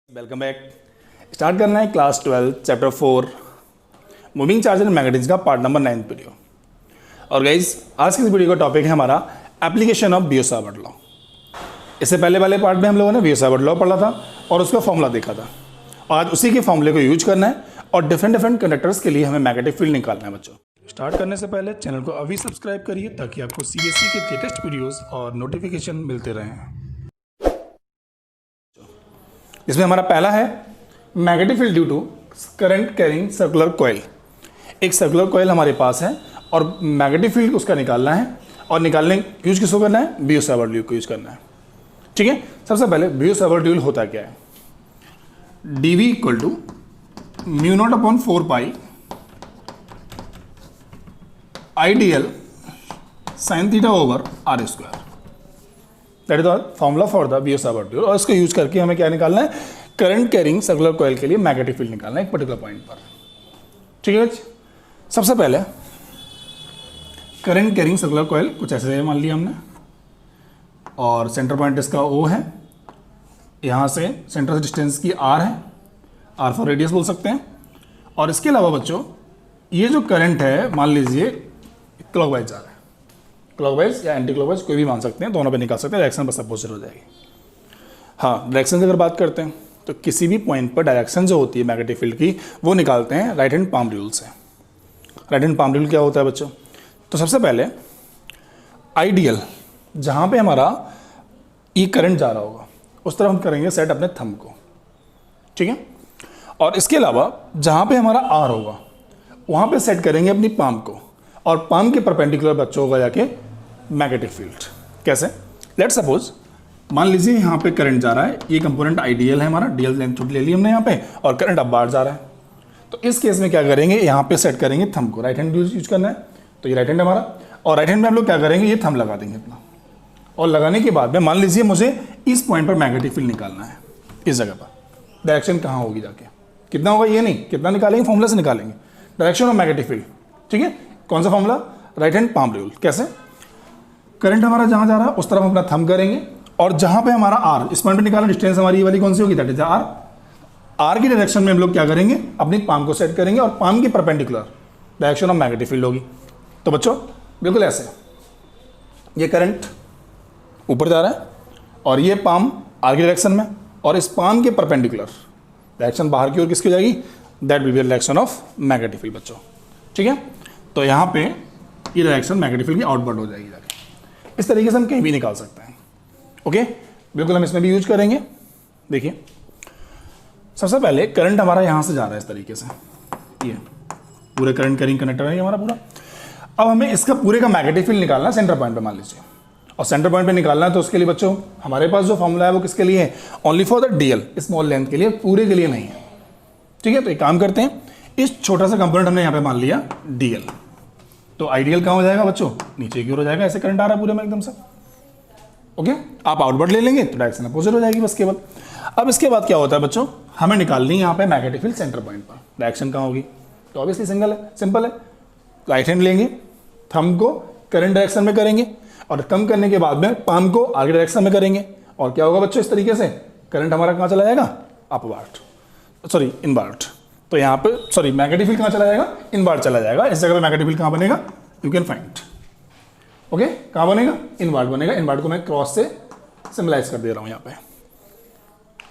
Welcome back. Start करना है class 12 chapter 4 moving charger and magnetism का पार्ट नंबर 9 वीडियो। और गाइज आज की इस वीडियो का टॉपिक है हमारा एप्लीकेशन ऑफ बियो-सावर्ट लॉ। इससे पहले वाले पार्ट में हम लोगों ने बियो-सावर्ट लॉ पढ़ा था और उसका फॉर्मूला देखा था। आज उसी के फॉर्मूले को यूज करना है और डिफरेंट कंडक्टर्स के लिए हमें मैग्नेटिक फील्ड निकालना है बच्चों। स्टार्ट करने से पहले चैनल को अभी सब्सक्राइब करिए ताकि आपको सीबीएसई के लेटेस्ट वीडियोस और नोटिफिकेशन मिलते रहें। इसमें हमारा पहला है magnetic field due to current carrying circular coil. एक सर्कुलर कॉइल हमारे पास है और मैग्नेटिक फील्ड उसका निकालना है और निकालने यूज किसको करना है? बियो-सावर्ट लॉ को यूज करना है। ठीक है, सबसे पहले बियो-सावर्ट लॉ होता क्या है? dv equal to mu naught upon 4 pi ideal sine theta over R square. That is the formula for the Biot Savart law. और इसको यूज करके हमें क्या निकालना है? करंट कैरिंग सर्कुलर कॉइल के लिए मैग्नेटिक फील्ड निकालना है एक पर्टिकुलर पॉइंट पर। ठीक है, सबसे पहले करंट कैरिंग सर्कुलर कॉइल कुछ ऐसे मान लिया हमने और सेंटर पॉइंट इसका O है। यहाँ से सेंटर से डिस्टेंस की R है, R फॉर रेडियस बोल सकते हैं। और इसके अलावा बच्चों ये जो करंट है मान लीजिए क्लॉकवाइज जा रहा है, क्लॉकवाइज या एंटी क्लॉकवाइज कोई भी मान सकते हैं, दोनों पे निकाल सकते हैं, डायरेक्शन बस अपोजिट हो जाएगी। हाँ, डायरेक्शन की अगर बात करते हैं तो किसी भी पॉइंट पर डायरेक्शन जो होती है मैग्नेटिक फील्ड की वो निकालते हैं राइट हैंड पाम रूल से। राइट हैंड पाम रूल क्या होता है बच्चों? तो सबसे पहले आइडियल जहाँ पे हमारा ई करंट जा रहा होगा उस तरफ हम करेंगे सेट अपने थंब को। ठीक है, और इसके अलावा जहाँ पे हमारा आर होगा वहाँ पे सेट करेंगे अपनी पाम को और पाम के परपेंडिकुलर बच्चों होगा जाके मैग्नेटिक फील्ड। कैसे? लेट सपोज मान लीजिए यहाँ पे करंट जा रहा है, ये कंपोनेंट आइडियल है हमारा, डीएल लेंथ छोटी ले ली हमने यहाँ पे और करंट अब बाहर जा रहा है। तो इस केस में क्या करेंगे? यहाँ पे सेट करेंगे थंब को, राइट हैंड यूज करना है तो ये राइट हैंड हमारा, और राइट हैंड में हम लोग क्या करेंगे? ये थंब लगा देंगे अपना। और लगाने के बाद में मान लीजिए मुझे इस पॉइंट पर मैग्नेटिक फील्ड निकालना है, इस जगह पर। डायरेक्शन कहाँ होगी जाके? कितना होगा ये नहीं, कितना निकालेंगे फॉर्मूला से निकालेंगे, डायरेक्शन ऑफ मैग्नेटिक फील्ड। ठीक है, कौन सा formula? Right hand palm rule. कैसे? करंट हमारा जहाँ जा रहा है उस तरफ अपना थंब करेंगे और जहाँ पे हमारा आर, इस पॉइंट पे निकालना, डिस्टेंस हमारी ये वाली कौन सी होगी? That is R. आर की डायरेक्शन में हम लोग क्या करेंगे? अपनी पाम को सेट करेंगे और पाम की perpendicular direction of magnetic field होगी। तो बच्चों बिल्कुल ऐसे, ये करंट ऊपर जा रहा है और ये पाम आर की डायरेक्शन में, और इस पाम के परपेंडिकुलर डायरेक्शन बाहर की ओर किसकी हो जाएगी? That will be direction of magnetic field बच्चों। ठीक है, तो यहाँ पे ये डायरेक्शन मैग्नेटिक फील्ड की आउटवर्ड हो जाएगी जाके। इस तरीके से हम कहीं भी निकाल सकते हैं। ओके, बिल्कुल हम इसमें भी यूज करेंगे। देखिए सबसे पहले करंट हमारा यहाँ से जा रहा है इस तरीके से, ये पूरे करंट कैरिंग कंडक्टर है ये हमारा पूरा। अब हमें इसका पूरे का मैग्नेटिक फील्ड निकालना है सेंटर पॉइंट पे मान लीजिए, और सेंटर पॉइंट पे निकालना है तो उसके लिए बच्चों हमारे पास जो फॉर्मूला है वो किसके लिए है? Only for the DL, small length के लिए, पूरे के लिए नहीं है। ठीक है, तो एक काम करते हैं, इस छोटा सा कंपोनेंट हमने यहाँ पे मान लिया डीएल, तो आइडियल कहाँ हो जाएगा बच्चों? नीचे की ओर हो जाएगा। ऐसे करंट आ रहा है पूरे में एकदम से। ओके, आप आउटवर्ड ले लेंगे तो डायरेक्शन अपोजिट हो जाएगी बस केवल। अब इसके बाद क्या होता है बच्चों? हमें निकालनी है यहाँ पे मैग्नेटिक फील्ड सेंटर पॉइंट पर। डायरेक्शन कहाँ होगी? तो ऑब्वियसली सिंपल है, राइट हैंड लेंगे, थंब को करंट डायरेक्शन में करेंगे और कम करने के बाद में पाम को आगे डायरेक्शन में करेंगे, और क्या होगा बच्चों? इस तरीके से करंट हमारा कहाँ चला जाएगा? Upward, sorry inward. तो यहाँ पे सॉरी मैग्नेटिक फील्ड कहाँ चला जाएगा? इनवर्ड चला जाएगा। इस जगह पे मैग्नेटिक फील्ड कहाँ बनेगा? You can find. ओके, कहाँ बनेगा? इनवर्ड बनेगा। इनवर्ड को मैं क्रॉस से सिंबलाइज कर दे रहा हूँ यहाँ पे।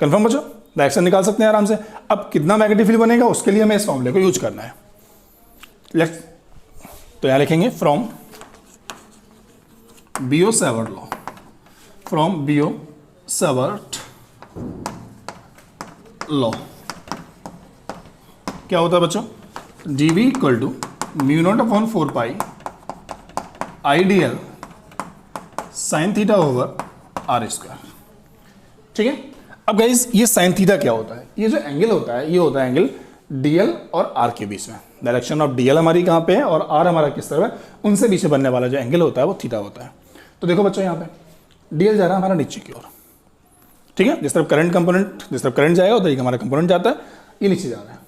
कंफर्म बच्चों? डायरेक्शन निकाल सकते हैं आराम से। अब कितना मैग्नेटिक फील्ड बनेगा उसके लिए हमें इस फॉर्मूले को यूज करना है। लेट्स, तो यहाँ लिखेंगे from Biot Savart law, from Biot Savart law क्या होता है बच्चों? dv equal to mu naught upon 4 pi ideal sine theta over R square. ठीक है, अब गाइस ये साइन थीटा क्या होता है? ये जो एंगल होता है ये होता है एंगल डीएल और आर के बीच में। डायरेक्शन ऑफ डीएल हमारी कहाँ पे है और आर हमारा किस तरफ है, उनसे बीच में बनने वाला जो एंगल होता है वो थीटा होता है। तो देखो बच्चों यहाँ पे डीएल जा रहा है हमारा नीचे की ओर। ठीक है, जिस तरफ करंट कंपोनेंट, जिस तरफ करंट जाएगा उधर ही हमारा कंपोनेंट जाता है, ये नीचे जा रहा है।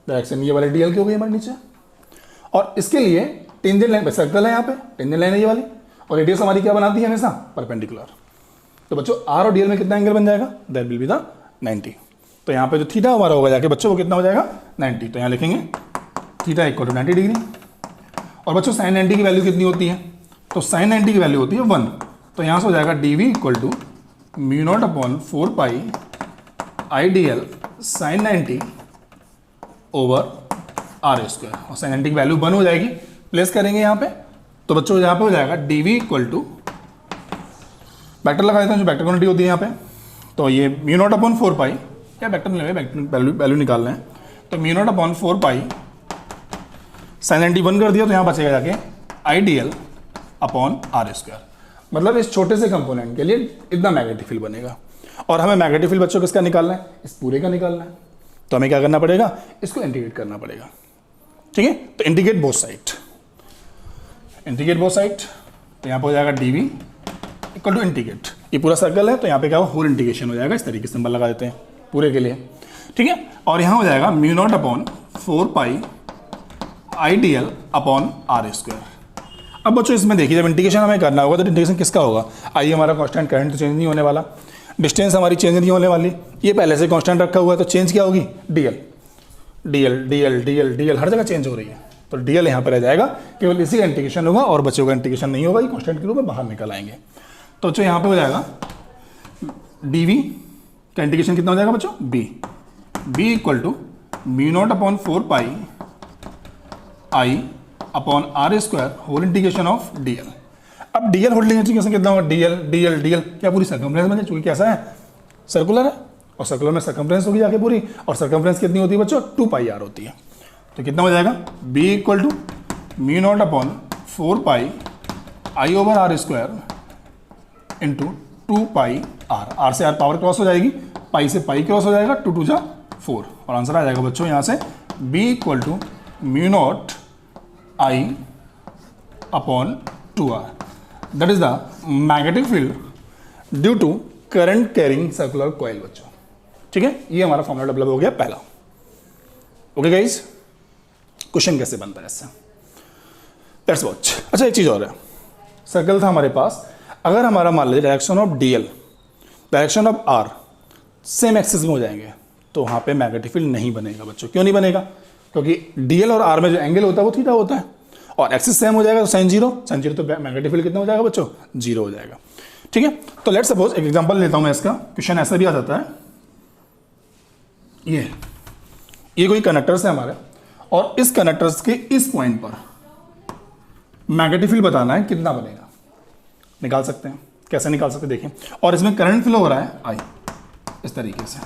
डायरेक्शन ये वाले डीएल की हो गई हमारे नीचे, और इसके लिए टेंजेंट लाइन सर्कल है यहाँ पे, टेंजेंट लाइन है ये वाली, और रेडियस हमारी क्या बनाती है हमेशा? परपेंडिकुलर। तो बच्चों आर और डीएल में कितना एंगल बन जाएगा? That will be the 90। तो यहाँ पे जो थीटा हमारा होगा जाके बच्चों वो कितना हो जाएगा 90। तो यहाँ लिखेंगे थीटा इक्वल टू 90 डिग्री। और बच्चों साइन 90 की वैल्यू कितनी होती है? तो साइन 90 की वैल्यू होती है 1। तो यहाँ से हो जाएगा dv equal to mu naught upon 4 pi I D L sine 90 over R square. और साइन 90 की वैल्यू 1 हो जाएगी, प्लेस करेंगे यहाँ पे। तो बच्चों यहाँ पे हो जाएगा dv इक्वल टू, वेक्टर लगा देते हैं जो वेक्टर क्वांटिटी होती है यहाँ पे। तो ये म्यू नॉट अपॉन 4 पाई, क्या वेक्टर नहीं लगे, वेक्टर वैल्यू निकालना है। तो mu naught upon 4 pi sine 90 1 कर दिया, तो यहाँ बचेगा जाके I D L upon R square. मतलब इस छोटे से कंपोनेंट के लिए इतना मैग्नेटिक फील्ड बनेगा। और हमें मैग्नेटिक फील्ड बच्चों किसका निकालना है? इस पूरे का निकालना है। तो हमें क्या करना पड़ेगा? इसको इंटीग्रेट करना पड़ेगा। ठीक है, तो integrate both side, integrate both side. तो यहाँ पर हो जाएगा dv इक्वल टू इंटीग्रेट, ये पूरा सर्कल है तो यहाँ पे क्या हो, होल इंटीग्रेशन हो जाएगा। इस तरीके से सिंबल लगा देते हैं पूरे के लिए। ठीक है, और यहाँ हो जाएगा mu naught upon 4 pi I D L upon R square. अब बच्चों इसमें देखिए, जब इंटीग्रेशन हमें करना होगा तो इंटीग्रेशन किसका होगा? आई हमारा कांस्टेंट, करंट तो चेंज नहीं होने वाला, डिस्टेंस हमारी चेंज नहीं होने वाली, ये पहले से कांस्टेंट रखा हुआ है। तो चेंज क्या होगी? dl dl dl dl dl, हर जगह चेंज हो रही है। तो dl यहाँ पर रह जाएगा, केवल इसी का इंटीग्रेशन होगा और बच्चों का इंटीग्रेशन नहीं होगा, ये कांस्टेंट के रूप में बाहर निकल आएंगे। तो बच्चों यहाँ पे हो जाएगा dv का इंटीग्रेशन कितना हो जाएगा बच्चों? b equal to mu naught upon 4 pi I upon R square whole integration of dl। अब dl होल इंटीग्रेशन कितना होगा? dl क्या पूरी सर्कमफ्रेंस बने, चूंकि कैसा है, सर्कुलर है, और सर्कुलर में सर्कमफ्रेंस होगी जाके पूरी, और सर्कमफ्रेंस कितनी होती है बच्चों? 2 पाई आर होती है। तो कितना हो जाएगा? b equal to mu naught upon 4 pi I over R square into 2 pi R. R से आर पावर क्रॉस हो जाएगी, पाई से पाई क्रॉस हो जाएगा, 2 2 जा 4, और आंसर आ जाएगा बच्चों यहाँ से b equal to mu naught I upon 2r। That is the magnetic field due to current carrying circular coil बच्चों। ठीक है, ये हमारा फॉर्मूला डेवलप हो गया पहला। ओके गाइस, क्वेश्चन कैसे बनता है इससे, लेट्स वॉच। अच्छा एक चीज और है, सर्कल था हमारे पास, अगर हमारा मान लीजिए direction of dl direction of r same axis में हो जाएंगे तो वहाँ पे मैग्नेटिक फील्ड नहीं बनेगा बच्चों। क्यों नहीं बनेगा? क्योंकि dl और r में जो एंगल होता है वो थीटा होता है, और एक्सिस सेम हो जाएगा तो साइन जीरो तो मैग्नेटिक फील्ड कितना हो जाएगा बच्चों? 0 हो जाएगा। ठीक है, तो लेट्स सपोज एक एग्जांपल लेता हूं मैं इसका, क्वेश्चन ऐसा भी आ जाता है, ये कोई कंडक्टर्स है हमारे, और इस कंडक्टर्स के इस पॉइंट पर मैग्नेटिक फील्ड बताना है कितना बनेगा। निकाल सकते हैं, कैसे निकाल सकते हैं देखिए। और इसमें करंट फ्लो हो रहा है आई, इस तरीके से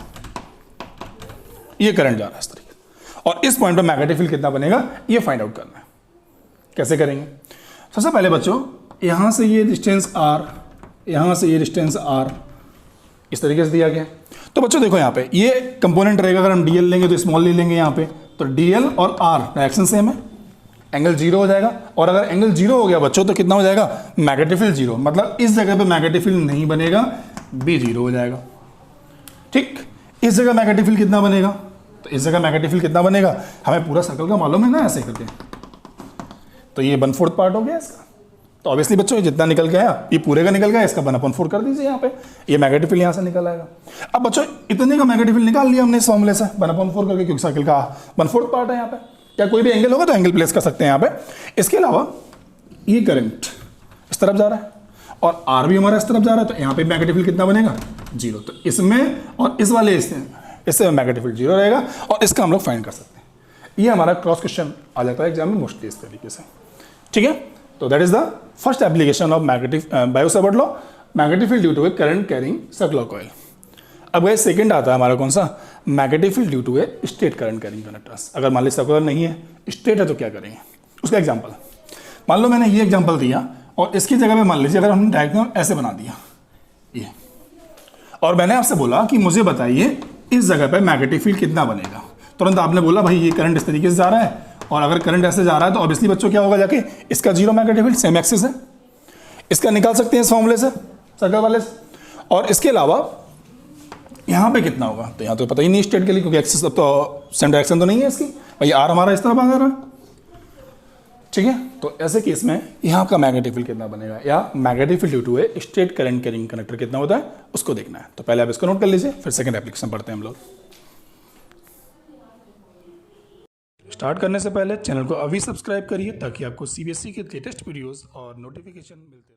ये करंट जा रहा है इस तरीके से, और इस पॉइंट पर मैग्नेटिक फील्ड कितना बनेगा ये फाइंड आउट करना है। कैसे करेंगे? सबसे पहले बच्चों यहां से ये डिस्टेंस r, यहां से ये डिस्टेंस r इस तरीके से दिया गया। तो बच्चों देखो यहाँ पे ये कंपोनेंट रहेगा, अगर हम dl लेंगे तो स्मॉल ले लेंगे यहाँ पे, तो dl और r डायरेक्शन सेम है, एंगल 0 हो जाएगा। और अगर एंगल 0 हो गया बच्चों तो कितना हो जाएगा? मैग्नेटिक फील्ड 0, मतलब इस जगह पे मैग्नेटिक फील्ड नहीं बनेगा, b 0 हो जाएगा। ठीक, इस जगह मैग्नेटिक फील्ड कितना बनेगा? तो इस जगह मैग्नेटिक फील्ड कितना बनेगा हमें पूरा सर्कल का मालूम है ना, ऐसे करके। तो ये 1/4 पार्ट हो गया इसका। तो ऑब्वियसली बच्चों जितना निकल गया ये पूरे का निकल गया, इसका 1/4 कर दीजिए यहाँ पे, ये मैग्नेटिक फील्ड यहाँ से निकल आएगा। अब बच्चों इतने का मैग्नेटिक फील्ड निकाल लिया हमने इस फॉर्मूले से 1/4 करके, क्योंकि सर्कल का 1/4 पार्ट है यहाँ पे। क्या कोई भी एंगल होगा तो एंगल प्लेस कर सकते हैं यहाँ पे। इसके अलावा ये करंट इस तरफ जा रहा है और आर भी हमारा इस तरफ जा रहा है, तो यहाँ पे मैग्नेटिक फील्ड कितना बनेगा? 0। तो इसमें और इस वाले इससे मैग्नेटिक फील्ड 0 रहेगा, और इसका हम लोग फाइंड कर सकते हैं। ये हमारा क्रॉस क्वेश्चन आ जाता है एग्जाम में मोस्टली इस तरीके से। ठीक है, तो that is the first application of magnetic Biot Savart law, magnetic field due to a current carrying circular coil. अब गाइस सेकंड आता है हमारा कौन सा? Magnetic field due to a straight current carrying conductors. अगर मान लीजिए सर्कुलर नहीं है, स्ट्रेट है, तो क्या करेंगे? उसका एग्जांपल मान लो मैंने ये एग्जांपल दिया, और इसकी जगह पे मान लीजिए अगर हमने डायग्राम ऐसे बना दिया ये, और मैंने आपसे बोला कि मुझे बताइए इस जगह पे मैग्नेटिक फील्ड कितना बनेगा। तुरंत आपने बोला भाई ये करंट इस तरीके से जा रहा है, और अगर करंट ऐसे जा रहा है तो ऑब्वियसली बच्चों क्या होगा जाके, इसका 0 मैग्नेटिक फील्ड, सेम एक्सिस है, इसका निकाल सकते हैं इस फॉर्मूले से, सर्कल वाले से। और इसके अलावा यहाँ पे कितना होगा, तो यहाँ तो पता ही नहीं स्ट्रेट के लिए, क्योंकि एक्सिस अब तो सेम डायरेक्शन तो नहीं है इसकी, भाई आर हमारा इस तरफ आ रहा है। ठीक है। तो ऐसे केस में यहाँ का मैग्नेटिक फील्ड कितना बनेगा, या magnetic field due to a straight current carrying conductor कितना होता है उसको देखना है। तो पहले आप इसको नोट कर लीजिए, फिर सेकंड एप्लीकेशन पढ़ते हैं हम लोग। स्टार्ट करने से पहले चैनल को अभी सब्सक्राइब करिए ताकि आपको सीबीएसई के लेटेस्ट वीडियोस और नोटिफिकेशन मिलते रहे।